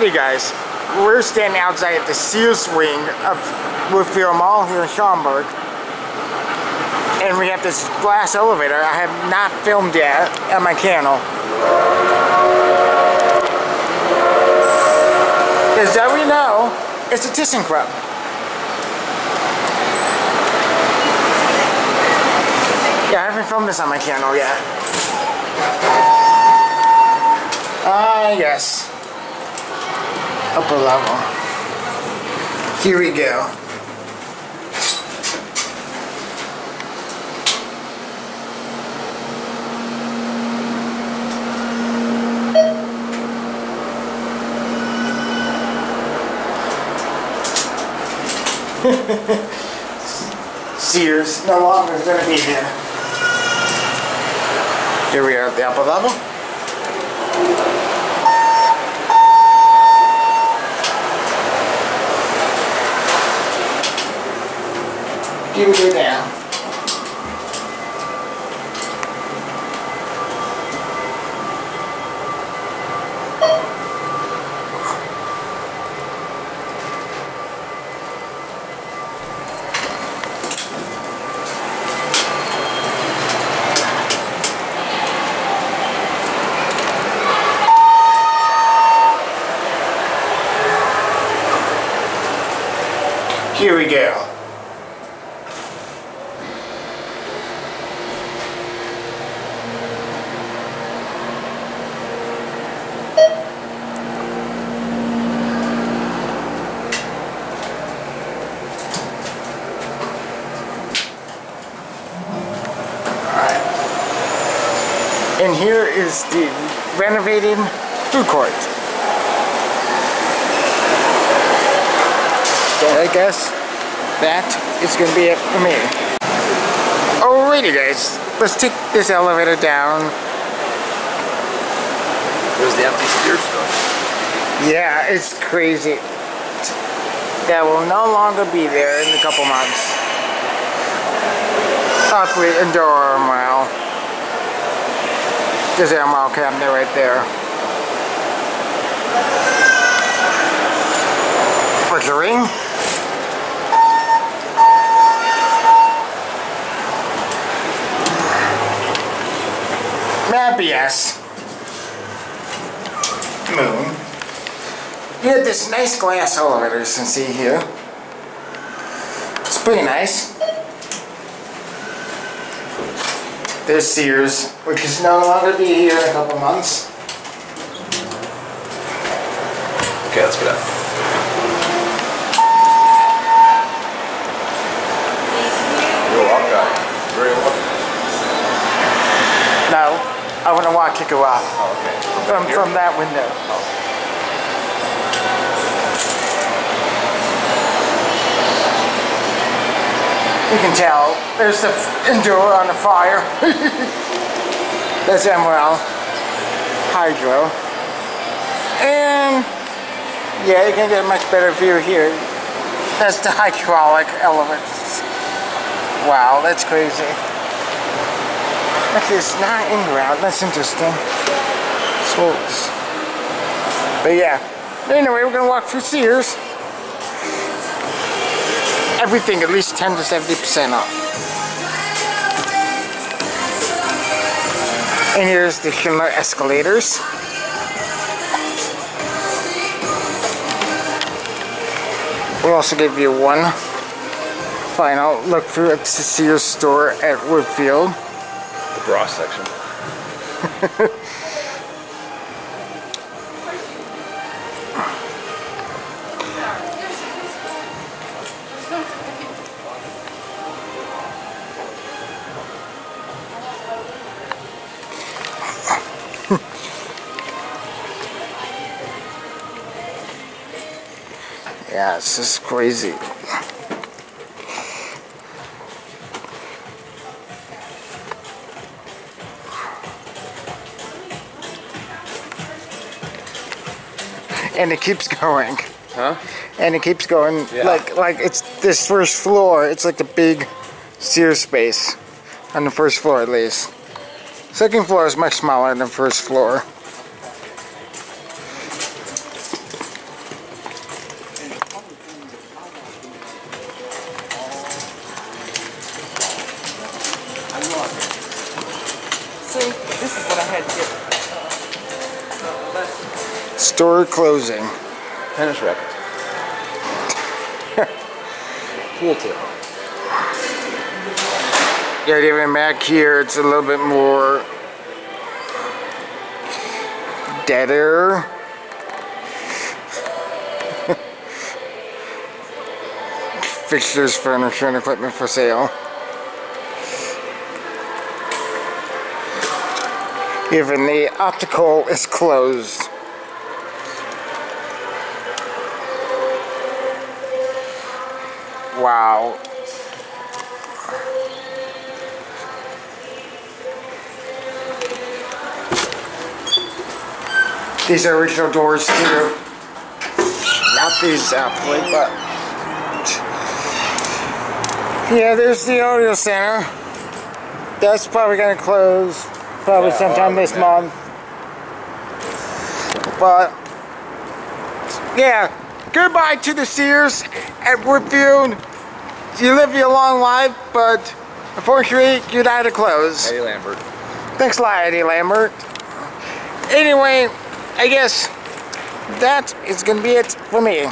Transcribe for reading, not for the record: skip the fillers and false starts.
Alrighty guys, we're standing outside at the Sears wing of Woodfield Mall here in Schaumburg. And we have this glass elevator I have not filmed yet on my channel. As we know, it's a ThyssenKrupp. Yeah, I haven't filmed this on my channel yet. Yes. Upper level. Here we go. Sears no longer is going to be here. Here we are at the upper level. Here we go down. Here we go. And here is the renovated food court. So I guess that is going to be it for me. Alrighty guys, let's take this elevator down. There's the empty Sears store. Yeah, it's crazy. That will no longer be there in a couple months. Hopefully indoor armwell. There's the armwell cabinet right there. What's the ring? Map yes. Moon. You have this nice glass elevator you can see here. It's pretty nice. There's Sears, which is no longer be here in a couple months. Okay, let's get up. You're welcome. Very welcome. No, I want to walk kick her off. Oh, okay. From that window. Oh. You can tell there's the Endure on the fire. That's Emerald Hydro. And yeah, you can get a much better view here. That's the hydraulic elements. Wow, that's crazy. Actually, it's not in ground. That's interesting. Swords. But yeah. Anyway, we're gonna walk through Sears. Everything at least 10 to 70% off. And here's the Schindler escalators. We'll also give you one final look through at the Sears store at Woodfield. The bra section. Yeah, it's just crazy. And it keeps going. Huh? And it keeps going. Yeah. Like it's this first floor, it's like the big Sears space on the first floor at least. Second floor is much smaller than the first floor. Store closing. Tennis racket. Pool table. Yeah, even back here, it's a little bit more deader. Fixtures, furniture, and equipment for sale. Even the optical is closed. Wow. These are original doors too. Not these outfit, but yeah, there's the audio center. That's probably gonna close probably sometime this month. But yeah, goodbye to the Sears at Woodfield. You live your long life, but unfortunately, you're out of clothes. Eddie Lambert. Thanks a lot, Eddie Lambert. Anyway, I guess that is going to be it for me.